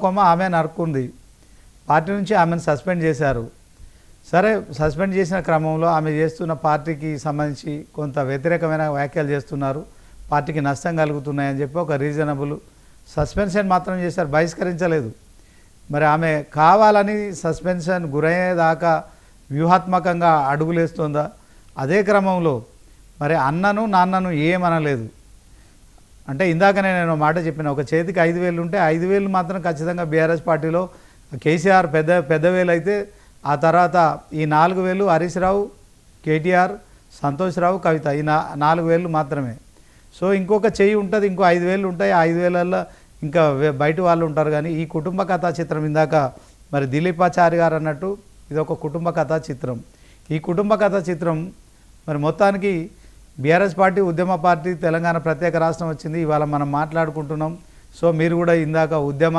కొమ్మ ఆమె నరుక్కుంది. పార్టీ నుంచి ఆమెను సస్పెండ్ చేశారు. సరే, సస్పెండ్ చేసిన క్రమంలో ఆమె చేస్తున్న పార్టీకి సంబంధించి కొంత వ్యతిరేకమైన వ్యాఖ్యలు చేస్తున్నారు, పార్టీకి నష్టం కలుగుతున్నాయని చెప్పి ఒక రీజనబుల్ సస్పెన్షన్ మాత్రం చేశారు, బహిష్కరించలేదు. మరి ఆమె కావాలని సస్పెన్షన్ గురయ్యేదాకా వ్యూహాత్మకంగా అడుగులేస్తుందా? అదే క్రమంలో మరి అన్నను నాన్నను ఏమనలేదు. అంటే ఇందాకనే నేను మాట చెప్పిన, ఒక చేతికి 5,000 ఉంటే 5,000 మాత్రం ఖచ్చితంగా బీఆర్ఎస్ పార్టీలో కేసీఆర్ పెద్ద వేలు అయితే, ఆ తర్వాత ఈ 4,000 హరీష్ రావు, కేటీఆర్, సంతోష్ రావు, కవిత, ఈ 4,000 మాత్రమే. సో ఇంకొక చెయ్యి ఉంటుంది, ఇంకో 5,000 ఉంటాయి. 5,000 ఇంకా బయట వాళ్ళు ఉంటారు. కానీ ఈ కుటుంబ కథా చిత్రం ఇందాక మరి దిలీపాచారి గారు అన్నట్టు ఇది ఒక కుటుంబ కథా చిత్రం. ఈ కుటుంబ కథా చిత్రం మరి మొత్తానికి బీఆర్ఎస్ పార్టీ ఉద్యమ పార్టీ, తెలంగాణ ప్రత్యేక రాష్ట్రం వచ్చింది, ఇవాళ మనం మాట్లాడుకుంటున్నాం. సో మీరు కూడా ఇందాక ఉద్యమ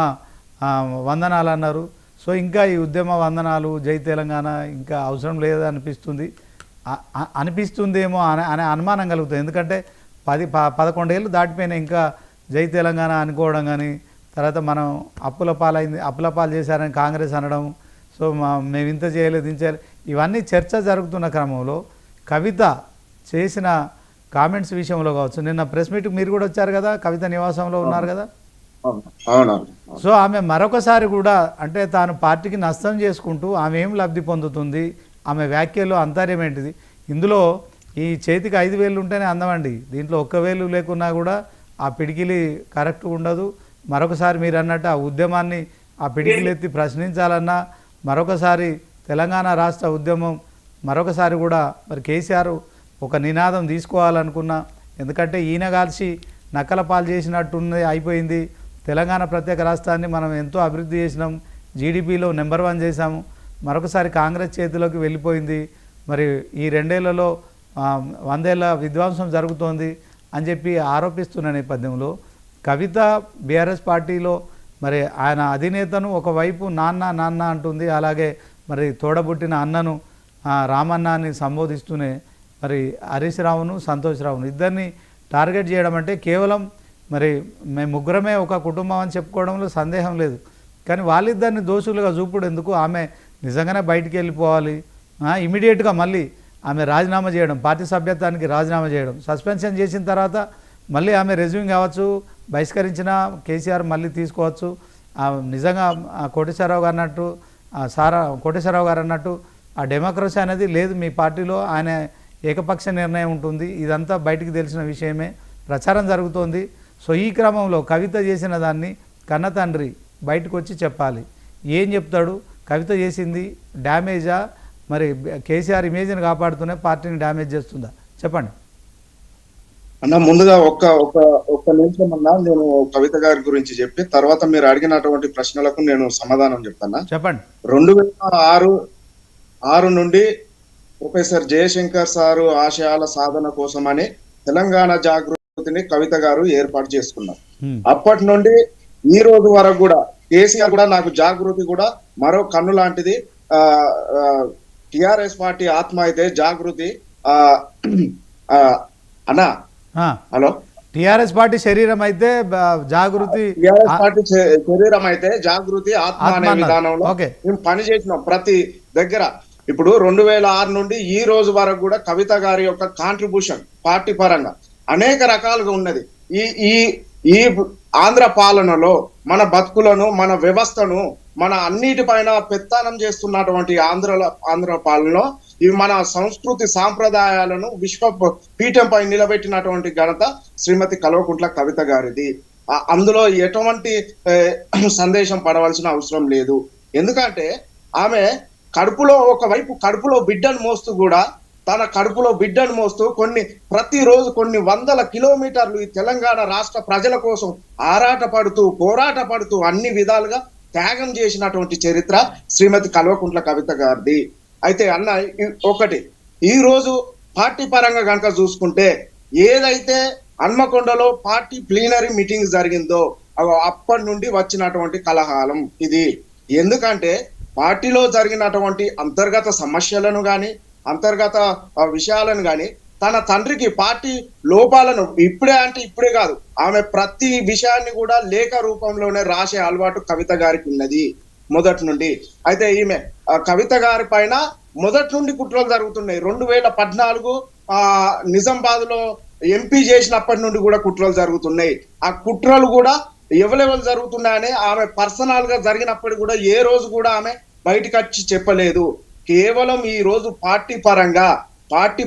వందనాలు అన్నారు. సో ఇంకా ఈ ఉద్యమ వందనాలు, జై తెలంగాణ ఇంకా అవసరం లేదనిపిస్తుంది, అనిపిస్తుందేమో అనే అనుమానం కలుగుతుంది. ఎందుకంటే 11 ఏళ్ళు దాటిపోయినా ఇంకా జై తెలంగాణ అనుకోవడం, కానీ తర్వాత మనం అప్పుల పాలు చేశారని కాంగ్రెస్ అనడం, సో మేము ఇంత చేయలేదు ఇవన్నీ చర్చ జరుగుతున్న క్రమంలో కవిత చేసిన కామెంట్స్ విషయంలో కావచ్చు, నిన్న ప్రెస్ మీట్కి మీరు కూడా వచ్చారు కదా, కవిత నివాసంలో ఉన్నారు కదా. సో ఆమె మరొకసారి కూడా అంటే తాను పార్టీకి నష్టం చేసుకుంటూ ఆమె ఏం లబ్ధి పొందుతుంది, ఆమె వ్యాఖ్యలో అంతర్యం ఏంటిది? ఇందులో ఈ చేతికి 5,000 ఉంటేనే అందమండి, దీంట్లో 1,000 లేకున్నా కూడా ఆ పిడికిలి కరెక్ట్ ఉండదు. మరొకసారి మీరు అన్నట్టు ఆ ఉద్యమాన్ని ఆ పిడికిలు ఎత్తి ప్రశ్నించాలన్నా, మరొకసారి తెలంగాణ రాష్ట్ర ఉద్యమం మరొకసారి కూడా మరి కేసీఆర్ ఒక నినాదం తీసుకోవాలనుకున్నా, ఎందుకంటే ఈయన కాల్చి నక్కల పాలు చేసినట్టుంది అయిపోయింది. తెలంగాణ ప్రత్యేక రాష్ట్రాన్ని మనం ఎంతో అభివృద్ధి చేసినాం, జీడిపిలో నెంబర్ 1 చేశాము, మరొకసారి కాంగ్రెస్ చేతిలోకి వెళ్ళిపోయింది. మరి ఈ 2 ఏళ్లలో 100 ఏళ్ళ విధ్వంసం జరుగుతోంది అని చెప్పి ఆరోపిస్తున్న నేపథ్యంలో కవిత బీఆర్ఎస్ పార్టీలో మరి ఆయన అధినేతను ఒకవైపు నాన్న అంటుంది, అలాగే మరి తోడబుట్టిన అన్నను రామన్న అని సంబోధిస్తూనే మరి హరీష్ రావును, సంతోష్ రావును ఇద్దరిని టార్గెట్ చేయడం అంటే కేవలం మరి మేము ముగ్గురమే ఒక కుటుంబం అని చెప్పుకోవడంలో సందేహం లేదు. కానీ వాళ్ళిద్దరిని దోషులుగా చూపుడు ఎందుకు? ఆమె నిజంగానే బయటికి వెళ్ళిపోవాలి, ఇమీడియట్గా మళ్ళీ ఆమె రాజీనామా చేయడం, పార్టీ సభ్యత్వానికి రాజీనామా చేయడం, సస్పెన్షన్ చేసిన తర్వాత మళ్ళీ ఆమె రెజ్యూమ్ కావచ్చు, బహిష్కరించిన కేసీఆర్ మళ్ళీ తీసుకోవచ్చు. నిజంగా కోటేశ్వరరావు గారు అన్నట్టు ఆ డెమోక్రసీ అనేది లేదు మీ పార్టీలో, ఆయన ఏకపక్ష నిర్ణయం ఉంటుంది, ఇదంతా బయటికి తెలిసిన విషయమే, ప్రచారం జరుగుతోంది. సో ఈ క్రమంలో కవిత చేసిన దాన్ని కన్న తండ్రి బయటకు వచ్చి చెప్పాలి. ఏం చెప్తాడు? కవిత చేసింది డ్యామేజా, మరి కేసీఆర్ ఇమేజ్ని కాపాడుతూనే పార్టీని డ్యామేజ్ చేస్తుందా? చెప్పండి అన్న. ముందుగా ఒక్క నిమిషం అన్నా, నేను కవిత గారి గురించి చెప్పి తర్వాత మీరు అడిగినటువంటి ప్రశ్నలకు నేను సమాధానం చెప్తాను. చెప్పండి. 2006 నుండి ప్రొఫెసర్ జయశంకర్ సారు ఆశయాల సాధన కోసమని తెలంగాణ జాగృతిని కవిత గారు ఏర్పాటు చేసుకున్నారు. అప్పటి నుండి ఈ రోజు వరకు కూడా కేసీఆర్ కూడా నాకు జాగృతి కూడా మరో కన్ను లాంటిది. టిఆర్ఎస్ పార్టీ ఆత్మ అయితే జాగృతి అన్నా. హలో, టిఆర్ఎస్ పార్టీ శరీరం అయితే జాగృతి, టిఆర్ఎస్ పార్టీ శరీరం అయితే జాగృతి ఆత్మ అనే విధానంలో మేము పనిచేసినాం ప్రతి దగ్గర. ఇప్పుడు 2006 నుండి ఈ రోజు వరకు కూడా కవిత గారి యొక్క కాంట్రిబ్యూషన్ పార్టీ పరంగా అనేక రకాలుగా ఉన్నది. ఈ ఆంధ్ర పాలనలో మన బతుకులను, మన వ్యవస్థను, మన అన్నిటిపైన పెత్తానం చేస్తున్నటువంటి ఆంధ్ర పాలనలో ఇవి మన సంస్కృతి సాంప్రదాయాలను విశ్వ పీఠంపై నిలబెట్టినటువంటి ఘనత శ్రీమతి కల్వకుంట్ల కవిత గారిది. అందులో ఎటువంటి సందేశం పడవలసిన అవసరం లేదు. ఎందుకంటే ఆమె ఒకవైపు కడుపులో బిడ్డను మోస్తూ కూడా, తన కడుపులో బిడ్డను మోస్తూ ప్రతిరోజు కొన్ని వందల కిలోమీటర్లు ఈ తెలంగాణ రాష్ట్ర ప్రజల కోసం పోరాట పడుతూ అన్ని విధాలుగా త్యాగం చేసినటువంటి చరిత్ర శ్రీమతి కల్వకుంట్ల కవిత గారిది. అయితే అన్న ఒకటి, ఈ రోజు పార్టీ పరంగా కనుక చూసుకుంటే ఏదైతే హన్మకొండలో పార్టీ ప్లీనరీ మీటింగ్ జరిగిందో అప్పటి నుండి వచ్చినటువంటి కలహాలం ఇది. ఎందుకంటే పార్టీలో జరిగినటువంటి అంతర్గత సమస్యలను కానీ, అంతర్గత విషయాలను కానీ తన తండ్రికి పార్టీ లోపాలను ఇప్పుడే అంటే ఇప్పుడే కాదు, ఆమె ప్రతి విషయాన్ని కూడా లేఖ రూపంలోనే రాసే అలవాటు కవిత గారికి ఉన్నది మొదటి నుండి. అయితే ఈమె కవిత గారి పైన మొదటి నుండి కుట్రలు జరుగుతున్నాయి. 2014 నిజామాబాద్ లో ఎంపీ చేసినప్పటి నుండి కూడా కుట్రలు జరుగుతున్నాయి. ఆ కుట్రలు కూడా ఎవరెవరు జరుగుతున్నాయని ఆమె పర్సనల్ గా జరిగినప్పుడు కూడా ఏ రోజు కూడా ఆమె బయటకు వచ్చి చెప్పలేదు. కేవలం ఈ రోజు పార్టీ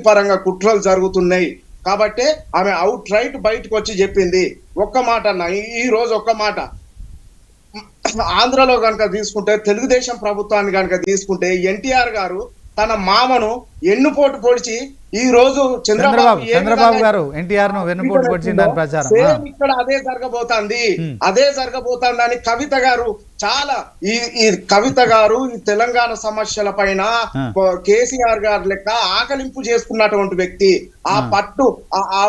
పరంగా కుట్రలు జరుగుతున్నాయి కాబట్టి ఆమె అవుట్ రైట్ బయటకు వచ్చి చెప్పింది. ఒక్క మాట అన్న, ఈ రోజు ఒక్క మాట, ఆంధ్రలో కనుక తీసుకుంటే, తెలుగుదేశం ప్రభుత్వాన్ని కనుక తీసుకుంటే, ఎన్టీఆర్ గారు తన మామను ఎన్నుపోటు పొడిచి ఈ రోజు చంద్రబాబు గారు ఎన్టీఆర్ ను వెన్నుపోటు పొడిచిందని ప్రచారం ఇక్కడ అదే జరగబోతుంది అని కవిత గారు చాలా ఈ కవిత గారు ఈ తెలంగాణ సమస్యల పైన కేసీఆర్ గారు లెక్క ఆకలింపు చేసుకున్నటువంటి వ్యక్తి. ఆ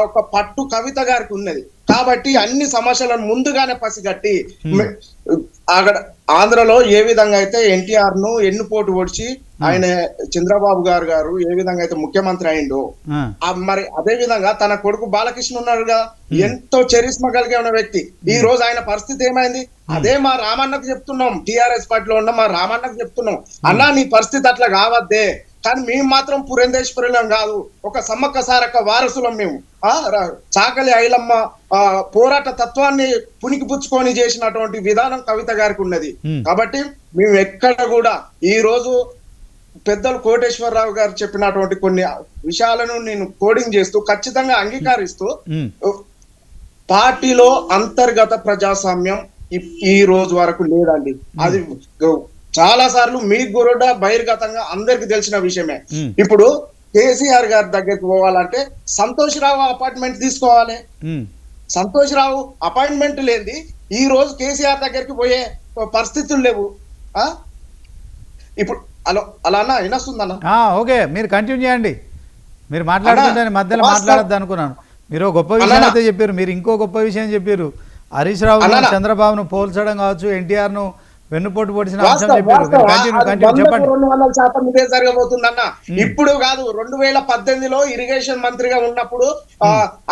ఒక పట్టు కవిత గారికి ఉన్నది కాబట్టి అన్ని సమస్యలను ముందుగానే పసిగట్టి అక్కడ ఆంధ్రలో ఏ విధంగా అయితే ఎన్టీఆర్ ను ఎన్నుపోటు పొడిచి ఆయన చంద్రబాబు గారు ఏ విధంగా అయితే ముఖ్యమంత్రి అయిందో, మరి అదే విధంగా తన కొడుకు బాలకృష్ణ ఉన్నాడుగా, ఎంతో చరిస్మ కలిగే ఉన్న వ్యక్తి. ఈ రోజు ఆయన పరిస్థితి ఏమైంది? అదే మా రామన్నకు చెప్తున్నాం, టిఆర్ఎస్ పార్టీలో ఉన్న మా రామన్నకు చెప్తున్నాం, అన్నా నీ పరిస్థితి అట్లా కావద్దే. కానీ మేము మాత్రం పురంధేశ్వరులం కాదు, ఒక సమ్మక్క సారక్క వారసులం మేము. చాకలి ఐలమ్మ పోరాట తత్వాన్ని పుణికిపుచ్చుకొని చేసినటువంటి విధానం కవిత గారికి ఉన్నది. కాబట్టి మేము ఎక్కడ కూడా ఈ రోజు పెద్దలు కోటేశ్వరరావు గారు చెప్పినటువంటి కొన్ని విషయాలను నేను కోడింగ్ చేస్తూ ఖచ్చితంగా అంగీకరిస్తూ, పార్టీలో అంతర్గత ప్రజాస్వామ్యం ఈ రోజు వరకు లేదండి. అది చాలా సార్లు మీకు కూడా బహిర్గతంగా అందరికి తెలిసిన విషయమే. ఇప్పుడు కేసీఆర్ గారి దగ్గరికి పోవాలంటే సంతోష్ రావు అపాయింట్మెంట్ తీసుకోవాలి. సంతోష్ రావు అపాయింట్మెంట్ లేని ఈ రోజు కేసీఆర్ దగ్గరికి పోయే పరిస్థితులు లేవు. ఇప్పుడు అలా అన్న వినొస్తుందన్న? ఓకే, మీరు కంటిన్యూ చేయండి. మీరు మాట్లాడుతుంటే మధ్యలో మాట్లాడద్దు అనుకున్నాను. మీరు గొప్ప విషయం అయితే చెప్పారు. మీరు ఇంకో గొప్ప విషయం చెప్పారు, హరీష్ రావు చంద్రబాబును పోల్చడం కావచ్చు, ఎన్టీఆర్ ను వెన్నుపోటు పొడిచిన అంశం చెప్పారు. చెప్పండి. 200% ఇదే జరగబోతుందన్న. ఇప్పుడు కాదు, 2018లో ఇరిగేషన్ మంత్రిగా ఉన్నప్పుడు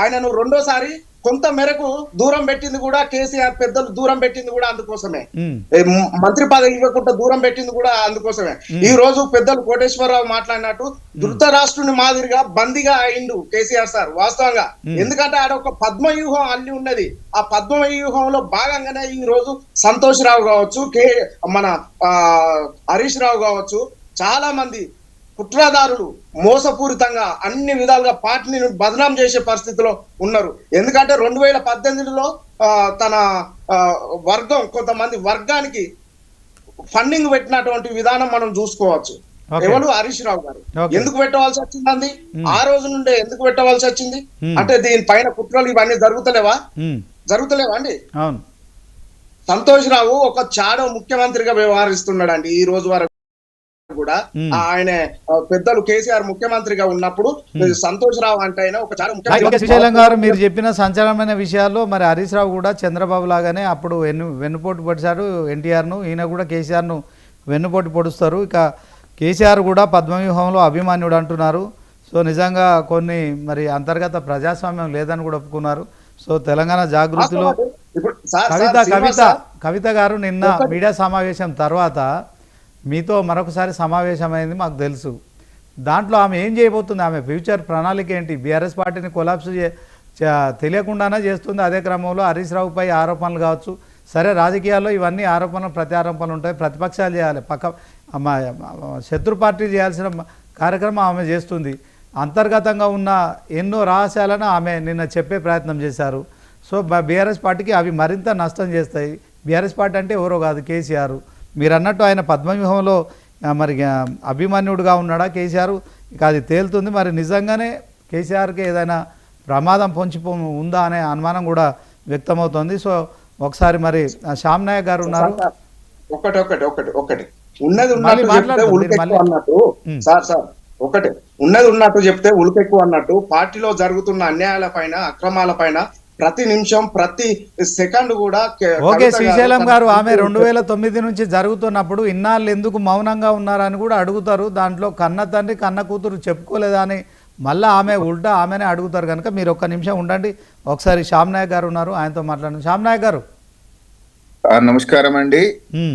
ఆయనను రెండోసారి కొంత మేరకు దూరం పెట్టింది కూడా కేసీఆర్ పెద్దలు దూరం పెట్టింది కూడా అందుకోసమే. మంత్రి పదవి ఇవ్వకుండా దూరం పెట్టింది కూడా అందుకోసమే. ఈ రోజు పెద్దలు కోటేశ్వరరావు మాట్లాడినట్టు ధృతరాష్ట్రుని మాదిరిగా బందీగా అయిండు కేసీఆర్ సార్ వాస్తవంగా. ఎందుకంటే ఆడ ఒక పద్మవ్యూహం అల్లి ఉన్నది. ఆ పద్మవ్యూహంలో భాగంగానే ఈ రోజు సంతోష్ రావు కావచ్చు, మన హరీష్ రావు కావచ్చు, చాలా మంది కుట్రదారులు మోసపూరితంగా అన్ని విధాలుగా పార్టీని బదనాం చేసే పరిస్థితిలో ఉన్నారు. ఎందుకంటే 2018లో తన వర్గం కొంతమంది వర్గానికి ఫండింగ్ పెట్టినటువంటి విధానం మనం చూసుకోవచ్చు. ఎవరు? హరీష్ రావు గారు. ఎందుకు పెట్టవలసి వచ్చింది? ఆ రోజు నుండే ఎందుకు పెట్టవలసి వచ్చింది అంటే దీనిపైన కుట్రలు ఇవన్నీ జరుగుతలేవా అండి? సంతోష్ రావు ఒక చాడో ముఖ్యమంత్రిగా వ్యవహరిస్తున్నాడు అండి. ఈ రోజు వరకు కూడా ఆయన పెద్దలు కేసీఆర్ ముఖ్యమంత్రిగా ఉన్నప్పుడు సంతోష్ రావు అంటే ఆయన ఒక చాలా ముఖ్యమంత్రి. మీరు చెప్పిన సంచలనమైన విషయాల్లో మరి హరీష్ రావు కూడా చంద్రబాబు లాగానే అప్పుడు వెన్నుపోటు పొడిచారు ఎన్టీఆర్ ను. ఈయన కూడా కేసీఆర్ ను వెన్నుపోటు పొడుస్తారు. ఇక కేసీఆర్ కూడా పద్మవ్యూహంలో అభిమాన్యుడు అంటున్నారు. సో నిజంగా కొన్ని మరి అంతర్గత ప్రజాస్వామ్యం లేదని కూడా ఒప్పుకున్నారు. సో తెలంగాణ జాగృతిలో కవిత గారు నిన్న మీడియా సమావేశం తర్వాత మీతో మరొకసారి సమావేశమైంది మాకు తెలుసు. దాంట్లో ఆమె ఏం చేయబోతుంది, ఆమె ఫ్యూచర్ ప్రణాళిక ఏంటి? బీఆర్ఎస్ పార్టీని కొలాప్స్ తెలియకుండానే చేస్తుంది. అదే క్రమంలో హరీష్ రావుపై ఆరోపణలు కావచ్చు. సరే, రాజకీయాల్లో ఇవన్నీ ఆరోపణలు ప్రత్యారోపణలు ఉంటాయి. ప్రతిపక్షాలు చేయాలి, శత్రు పార్టీ చేయాల్సిన కార్యక్రమం ఆమె చేస్తుంది. అంతర్గతంగా ఉన్న ఎన్నో రహస్యాలను ఆమె నిన్న చెప్పే ప్రయత్నం చేశారు. సో బీఆర్ఎస్ పార్టీకి అవి మరింత నష్టం చేస్తాయి. బీఆర్ఎస్ పార్టీ అంటే ఎవరో కాదు, కేసీఆర్. మీరు అన్నట్టు ఆయన పద్మవ్యూహంలో మరి అభిమన్యుడుగా ఉన్నాడా కేసీఆర్? ఇక అది తేలుతుంది. మరి నిజంగానే కేసీఆర్కి ఏదైనా ప్రమాదం పొంచి ఉందా అనే అనుమానం కూడా వ్యక్తమవుతోంది. సో ఒకసారి మరి శ్యామ్ నాయక్ గారు ఉన్నారు. ఉన్నది ఉన్నట్టు చెప్తే ఉలుకెక్కువ అన్నట్టు పార్టీలో జరుగుతున్న అన్యాయాల పైన అక్రమాల పైన ప్రతి నిమిషం ప్రతి సెకండ్ కూడా. ఓకే శ్రీశైలం గారు, ఆమె 2009 నుంచి జరుగుతున్నప్పుడు ఇన్నాళ్ళు ఎందుకు మౌనంగా ఉన్నారని కూడా అడుగుతారు. దాంట్లో కన్న తండ్రి కన్న కూతురు చెప్పుకోలేదా అని మళ్ళీ ఆమె ఉల్టా ఆమెనే అడుగుతారు కనుక మీరు ఒక్క నిమిషం ఉండండి. ఒకసారి శ్యామ్ నాయక్ గారు ఉన్నారు, ఆయనతో మాట్లాడండి. శ్యామ్ నాయక్ గారు నమస్కారం అండి.